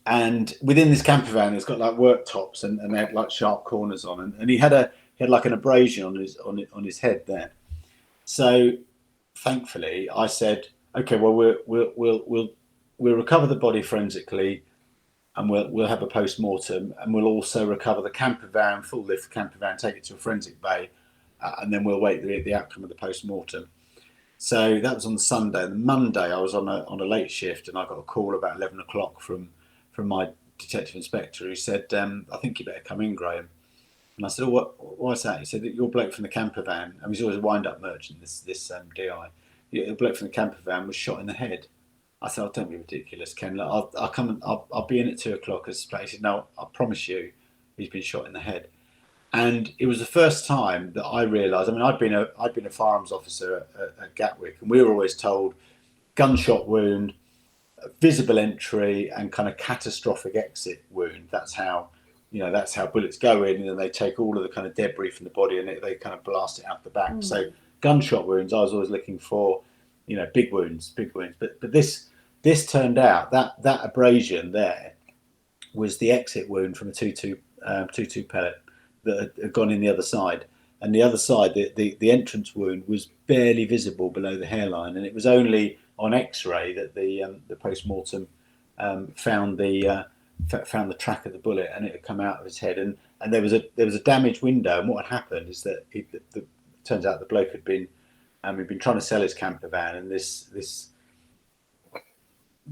C: And within this camper van, it's got like worktops, and they had like sharp corners on, and he had like an abrasion on his head there. So thankfully, I said, okay, well we'll we'll recover the body forensically, and we'll have a post-mortem, and we'll also recover the camper van, full lift camper van, take it to a forensic bay, and then we'll wait the outcome of the post-mortem. So that was on the Sunday. And the Monday, I was on a late shift, and I got a call about 11 o'clock from my detective inspector, who said, "I think you better come in, Graham." And I said, "Oh, why's that?" He said, "Your bloke from the camper van," and he's always a wind-up merchant, this DI. The bloke from the camper van was shot in the head. I said, "Oh, don't be ridiculous, Ken. Look, I'll come and I'll be in at 2 o'clock." He said, "No, I promise you, he's been shot in the head." And it was the first time that I realised. I mean, I'd been a firearms officer at Gatwick, and we were always told gunshot wound, visible entry, and kind of catastrophic exit wound. That's how bullets go in, and then they take all of the kind of debris from the body and they kind of blast it out the back. So gunshot wounds, I was always looking for, big wounds. But this turned out that abrasion there was the exit wound from a 2.2 pellet that had gone in the other side. And the other side, the entrance wound was barely visible below the hairline, and it was only on X-ray that the post-mortem found the track of the bullet, and it had come out of his head. And there was a damaged window. And what had happened is that it turns out the bloke had been trying to sell his camper van, and this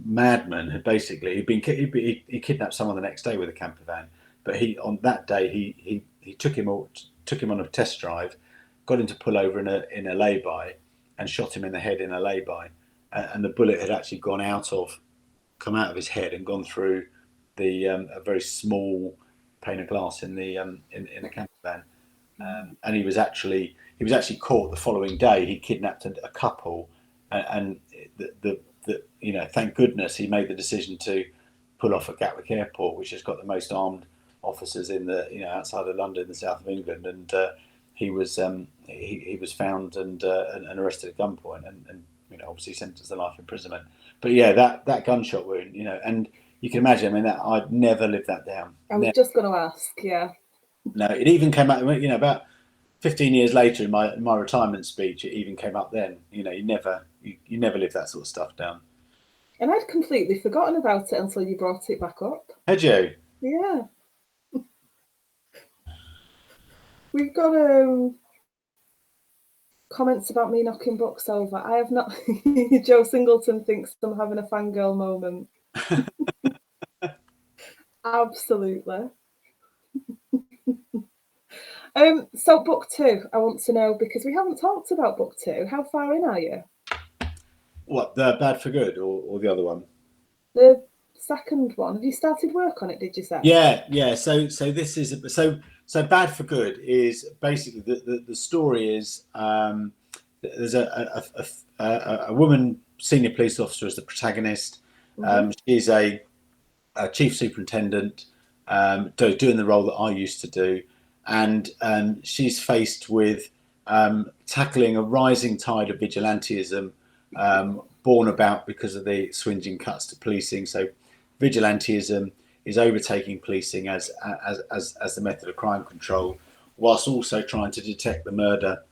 C: madman had basically he kidnapped someone the next day with a camper van. But on that day he took him on a test drive, got him to pull over in a lay-by, and shot him in the head in a lay-by, and the bullet had actually come out of his head and gone through a very small pane of glass in the camper van, and he was actually caught the following day. He kidnapped a couple, and thank goodness he made the decision to pull off at Gatwick Airport, which has got the most armed officers in outside of London, the south of England, and he was found and arrested at gunpoint, and obviously sentenced to life imprisonment. But yeah, that gunshot wound, and you can imagine. I mean, that I'd never lived that down.
A: I was just going to ask, yeah.
C: No, it even came out. About 15 years later in my retirement speech, it even came up then. You never live that sort of stuff down.
A: And I'd completely forgotten about it until you brought it back up.
C: Had you?
A: Yeah. We've got comments about me knocking books over. I have not. Joe Singleton thinks I'm having a fangirl moment. Absolutely. So book 2, I want to know, because we haven't talked about book 2. How far in are you?
C: What, the Bad for Good or the other one?
A: The second one. Have you started work on it, did you say?
C: Yeah. So this is so Bad for Good is basically the story is there's a woman senior police officer as the protagonist. She's a chief superintendent, doing the role that I used to do, and she's faced with tackling a rising tide of vigilantism born about because of the swinging cuts to policing. So vigilantism is overtaking policing as the method of crime control, whilst also trying to detect the murder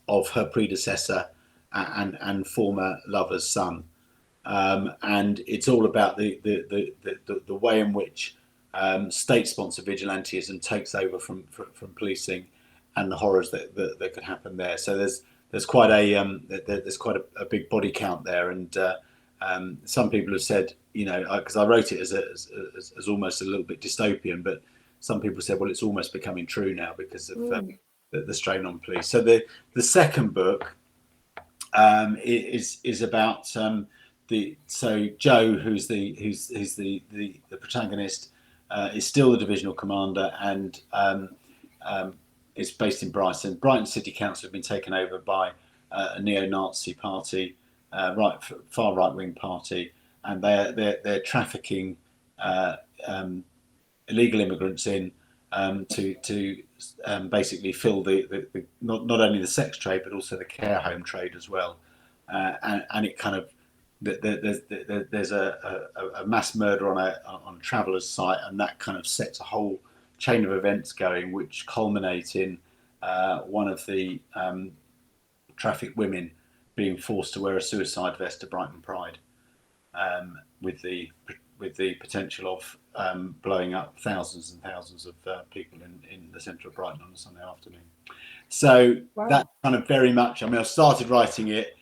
C: of her predecessor and former lover's son. And it's all about the way in which state-sponsored vigilantism takes over from policing, and the horrors that could happen there. So there's quite a big body count there, and some people have said, because I wrote it as almost a little bit dystopian, but some people said, well, it's almost becoming true now because of the strain on police. So the second book is about Joe, who's the protagonist, is still the divisional commander, and is based in Brighton. Brighton City Council have been taken over by a neo-Nazi party, far right-wing party, and they're trafficking illegal immigrants in to basically fill the not only the sex trade but also the care home trade as well, and it kind of there's a mass murder on a traveller's site, and that kind of sets a whole chain of events going, which culminate in one of the trafficked women being forced to wear a suicide vest to Brighton Pride. with the potential of blowing up thousands and thousands of people in the centre of Brighton on a Sunday afternoon. So that's kind of very much. I mean, I started writing it,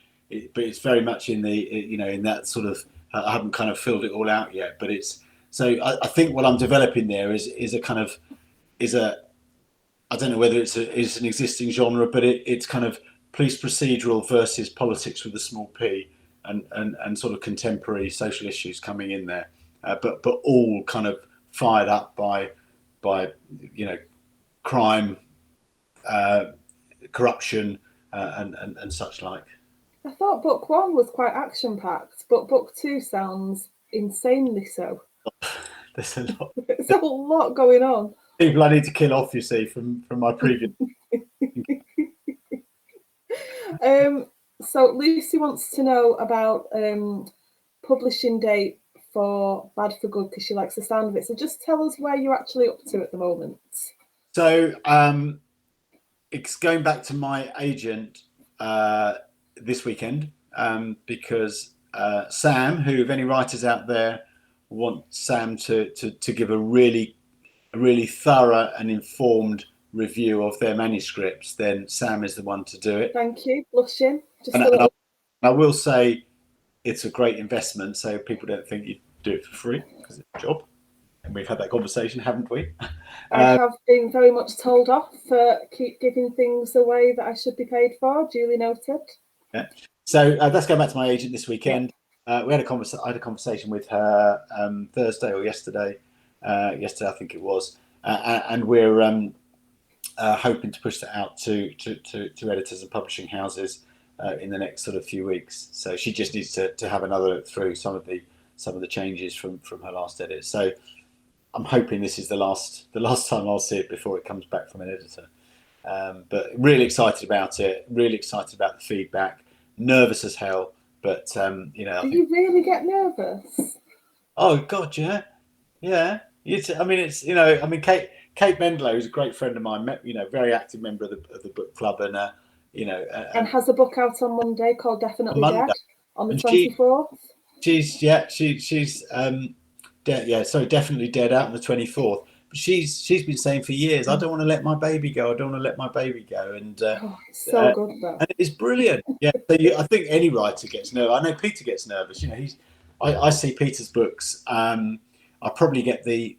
C: but it's very much in in that sort of. I haven't kind of filled it all out yet, but it's. So I think what I'm developing there is a. I don't know whether it's an existing genre, but it's kind of police procedural versus politics with a small p, and sort of contemporary social issues coming in there, but all kind of fired up by crime, corruption, and such like.
A: I thought book 1 was quite action packed, but book 2 sounds insanely so.
C: There's a lot.
A: There's a lot going on.
C: People I need to kill off, you see, from my previous.
A: So Lucy wants to know about publishing date for Bad for Good because she likes the sound of it. So just tell us where you're actually up to at the moment.
C: So it's going back to my agent this weekend because Sam, who, if any writers out there want Sam to give a really thorough and informed review of their manuscripts, then Sam is the one to do it.
A: Thank you. Blushing.
C: I will say it's a great investment, so people don't think you do it for free because it's a job. And we've had that conversation, haven't we?
A: I have been very much told off for keep giving things away that I should be paid for. Duly noted.
C: Yeah. So let's go back to my agent this weekend. Yeah. I had a conversation with her Thursday or yesterday. Yesterday, I think it was, and we're hoping to push that out to editors and publishing houses in the next sort of few weeks. So she just needs to have another look through some of the changes from her last edit. So I'm hoping this is the last time I'll see it before it comes back from an editor. But really excited about it. Really excited about the feedback. Nervous as hell, but
A: Do you really get nervous?
C: Oh God, yeah. Kate Mendelow is a great friend of mine. Very active member of the book club, and
A: and has a book out on Monday called Definitely Dead on the 24th.
C: She's Definitely Dead out on the 24th. But she's been saying for years, I don't want to let my baby go. I don't want to let my baby go. And
A: it's so good though.
C: And it's brilliant. Yeah. So I think any writer gets nervous. I know Peter gets nervous. I see Peter's books. I probably get the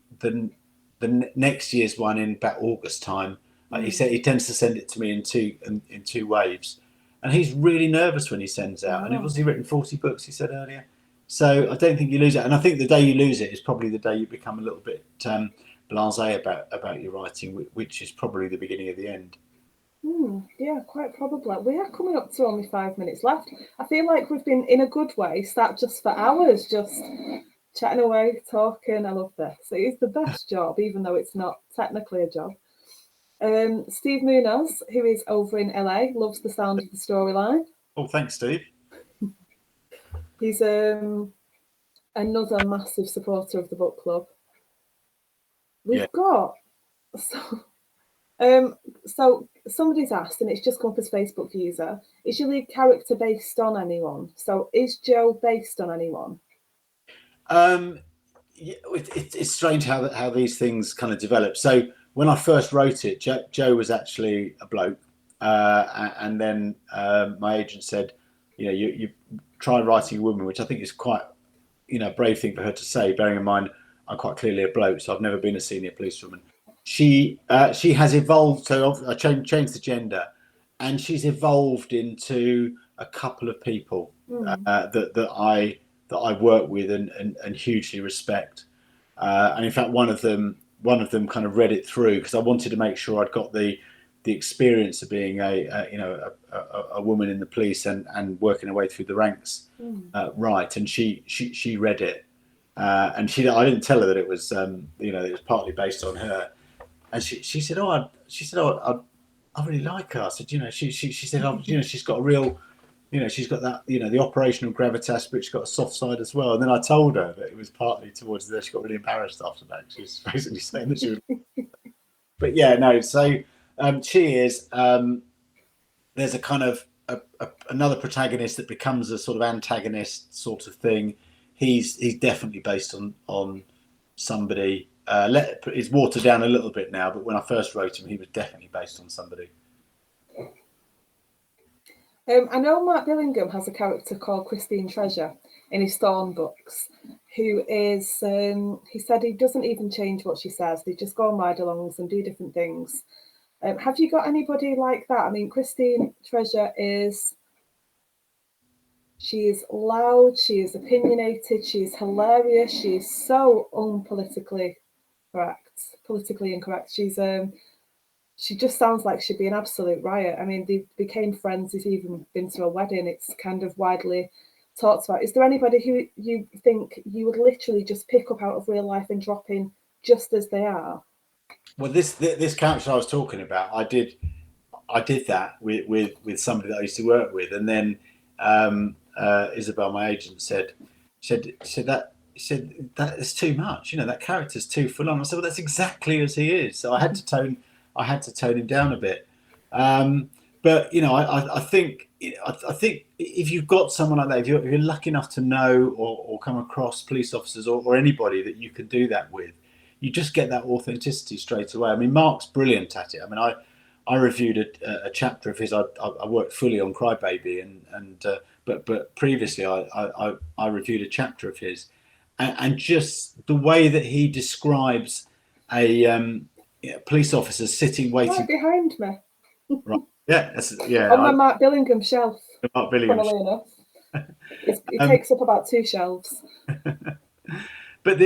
C: next year's one in about August time. He said he tends to send it to me in two waves, and he's really nervous when he sends out. And it was written 40 books, he said earlier. So I don't think you lose it. And I think the day you lose it is probably the day you become a little bit blasé about your writing, which is probably the beginning of the end.
A: Yeah, quite probably. We are coming up to only 5 minutes left. I feel like we've been, in a good way, sat just for hours, just chatting away, talking. I love this. It is the best job, even though it's not technically a job. Steve Munoz, who is over in LA, loves the sound of the storyline.
C: Oh, thanks, Steve.
A: He's another massive supporter of the book club. We've got so somebody's asked, and it's just come up as Facebook user, is your lead character based on anyone? So is Joe based on anyone?
C: It's strange how these things kind of develop. So when I first wrote it, Joe was actually a bloke, and then my agent said, you try writing a woman, which I think is quite a brave thing for her to say, bearing in mind I'm quite clearly a bloke, so I've never been a senior policewoman. She has evolved, so I changed the gender, and she's evolved into a couple of people that I work with and hugely respect. And in fact, one of them kind of read it through because I wanted to make sure I'd got the experience of being a woman in the police and working her way through the ranks right. And she read it, and I didn't tell her that it was it was partly based on her. And she said, I really like her. I said, she said, she's got a real, she's got that, the operational gravitas, but she's got a soft side as well. And then I told her that it was partly towards there. She got really embarrassed after that. She was basically saying that she was. But yeah, no. So she is. There's a kind of another protagonist that becomes a sort of antagonist sort of thing. he's definitely based on somebody. It's watered down a little bit now, but when I first wrote him, he was definitely based on somebody.
A: I know Mark Billingham has a character called Christine Treasure in his Thorn books, who is, he said he doesn't even change what she says. They just go on ride-alongs and do different things. Have you got anybody like that? I mean, Christine Treasure she is loud, she is opinionated, she is hilarious, she is so politically incorrect. She just sounds like she'd be an absolute riot. I mean, they became friends. He's even been to a wedding. It's kind of widely talked about. Is there anybody who you think you would literally just pick up out of real life and drop in just as they are?
C: Well, this character I was talking about, I did that with somebody that I used to work with, and then Isabel, my agent, said that is too much. That character's too full on. I said, well, that's exactly as he is. So I had to tone him down a bit. But I think if you've got someone like that, if you're lucky enough to know or come across police officers or anybody that you can do that with, you just get that authenticity straight away. I mean, Mark's brilliant at it. I mean, I reviewed a chapter of his. I worked fully on Crybaby, but previously I reviewed a chapter of his, and just the way that he describes a police officer sitting waiting
A: Right behind me.
C: Right. Yeah.
A: On my Mark Billingham shelf.
C: Mark Billingham.
A: Funnily enough, it takes up about 2 shelves.
C: But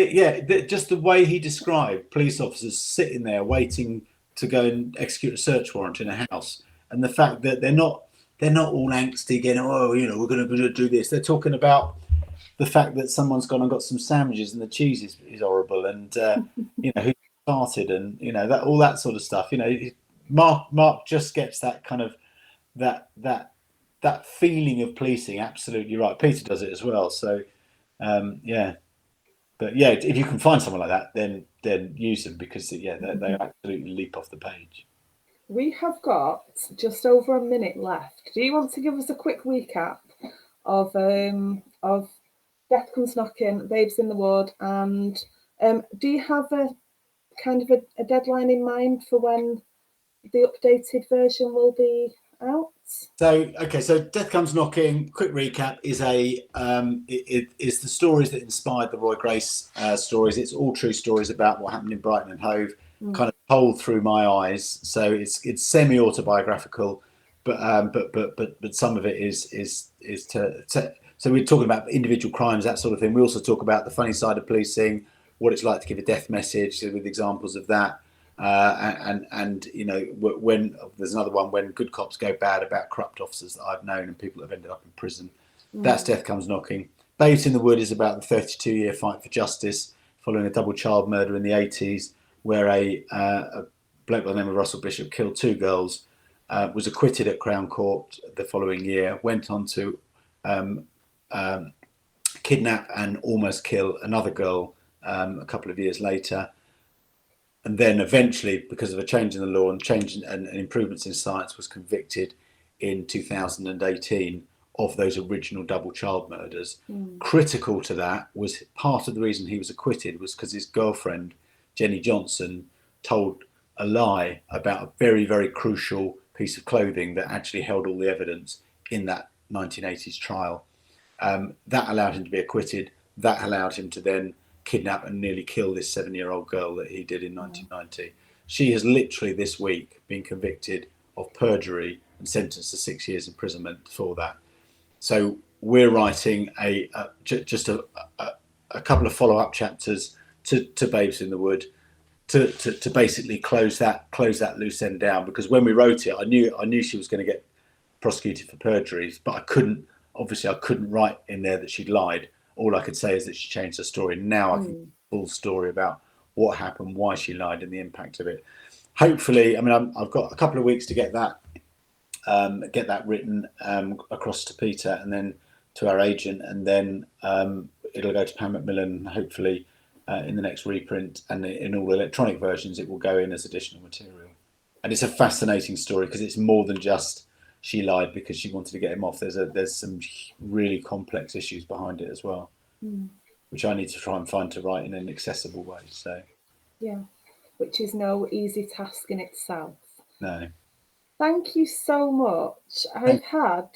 C: just the way he described police officers sitting there waiting to go and execute a search warrant in a house, and the fact that they're not all angsty, getting, we're going to do this. They're talking about the fact that someone's gone and got some sandwiches and the cheese is horrible, and who started, and that all that sort of stuff. Mark just gets that kind of that feeling of policing. Absolutely right. Peter does it as well. So but if you can find someone like that, then use them, because they absolutely leap off the page.
A: We have got just over a minute left. Do you want to give us a quick recap of Death Comes Knocking, Babes in the Wood, and do you have a kind of a deadline in mind for when the updated version will be out?
C: So Death Comes Knocking, quick recap, is it is the stories that inspired the Roy Grace stories. It's all true stories about what happened in Brighton and Hove, kind of told through my eyes. So it's semi-autobiographical, but some of it is so we're talking about individual crimes, that sort of thing. We also talk about the funny side of policing, what it's like to give a death message, with examples of that. And when there's another one, when good cops go bad, about corrupt officers that I've known and people that have ended up in prison. That's Death Comes Knocking. Babes in the Wood is about the 32-year fight for justice following a double child murder in the 80s, where a bloke by the name of Russell Bishop killed 2 girls, was acquitted at Crown Court the following year, went on to kidnap and almost kill another girl a couple of years later. And then eventually, because of a change in the law and improvements in science, was convicted in 2018 of those original double child murders. Critical to that was part of the reason he was acquitted was because his girlfriend, Jenny Johnson, told a lie about a very, very crucial piece of clothing that actually held all the evidence in that 1980s trial. That allowed him to be acquitted. That allowed him to then kidnap and nearly kill this 7-year-old girl that he did in 1990. She has literally this week been convicted of perjury and sentenced to 6 years imprisonment for that. So we're writing just a couple of follow-up chapters to Babes in the Wood to basically close that loose end down, because when we wrote it, I knew she was going to get prosecuted for perjuries, but I couldn't write in there that she'd lied. All I could say is that she changed her story. Now I can tell the full story about what happened, why she lied, and the impact of it. Hopefully, I mean, I've got a couple of weeks to get that written across to Peter and then to our agent, and then it'll go to Pam Macmillan, hopefully in the next reprint, and in all electronic versions it will go in as additional material. And it's a fascinating story because it's more than just she lied because she wanted to get him off. There's some really complex issues behind it as well. which I need to try and find to write in an accessible way. So
A: yeah, which is no easy task in itself.
C: no.
A: Thank you so much. I've had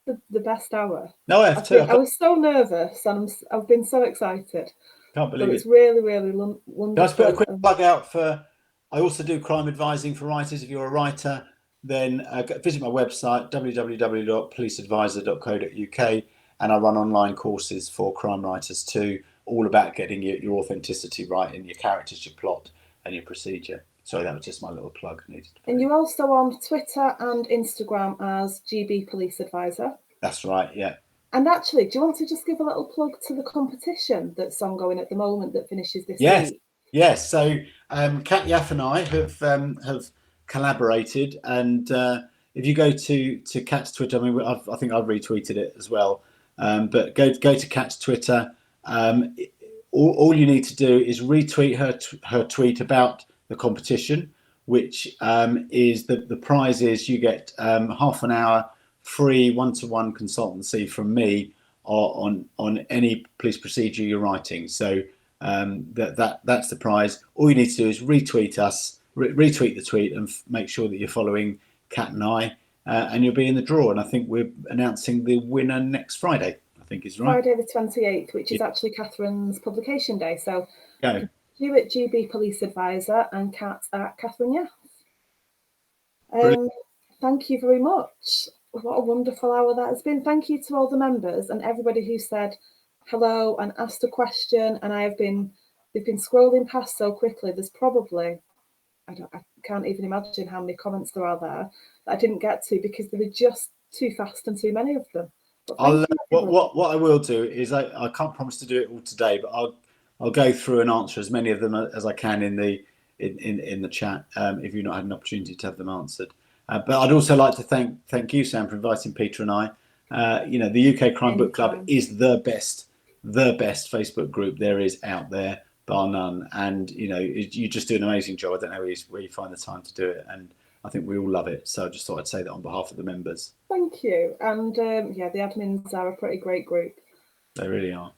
A: the best hour.
C: No, I have too.
A: I was so nervous and I've been so excited.
C: Can't believe
A: it's
C: it.
A: really, really wonderful.
C: Can I just put a quick plug out for? I also do crime advising for writers. If you're a writer, then visit my website www.policeadvisor.co.uk, and I run online courses for crime writers too, all about getting your authenticity right in your characters, your plot, and your procedure. Sorry, that was just my little plug.
A: And you're also on Twitter and Instagram as GB Police Advisor.
C: That's right, yeah.
A: And actually, do you want to just give a little plug to the competition that's ongoing at the moment that finishes this week?
C: Yes. So Kat Yaff and I have collaborated, and if you go to Kat's Twitter, I mean, I think I've retweeted it as well. But go to Kat's Twitter. All you need to do is retweet her tweet about the competition, which is the prize is you get half an hour free one-to-one consultancy from me on any police procedure you're writing. So that's the prize. All you need to do is retweet us, retweet the tweet, and make sure that you're following Kat and I, and you'll be in the draw. And I think we're announcing the winner next Friday. I think is right.
A: Friday the 28th, which is actually Catherine's publication day. So you at GB Police Advisor and Kat at Catherine Yaff. Thank you very much. What a wonderful hour that has been. Thank you to all the members and everybody who said hello and asked a question. And they've been scrolling past so quickly. There's probably, I can't even imagine how many comments there are there that I didn't get to because there were just too fast and too many of them.
C: What I will do is I can't promise to do it all today, but I'll go through and answer as many of them as I can in the chat if you've not had an opportunity to have them answered. But I'd also like to thank you, Sam, for inviting Peter and I. The UK Crime Book Club is the best Facebook group there is out there, bar none. And you just do an amazing job. I don't know where you find the time to do it, and I think we all love it. So I just thought I'd say that on behalf of the members.
A: Thank you. And the admins are a pretty great group.
C: They really are.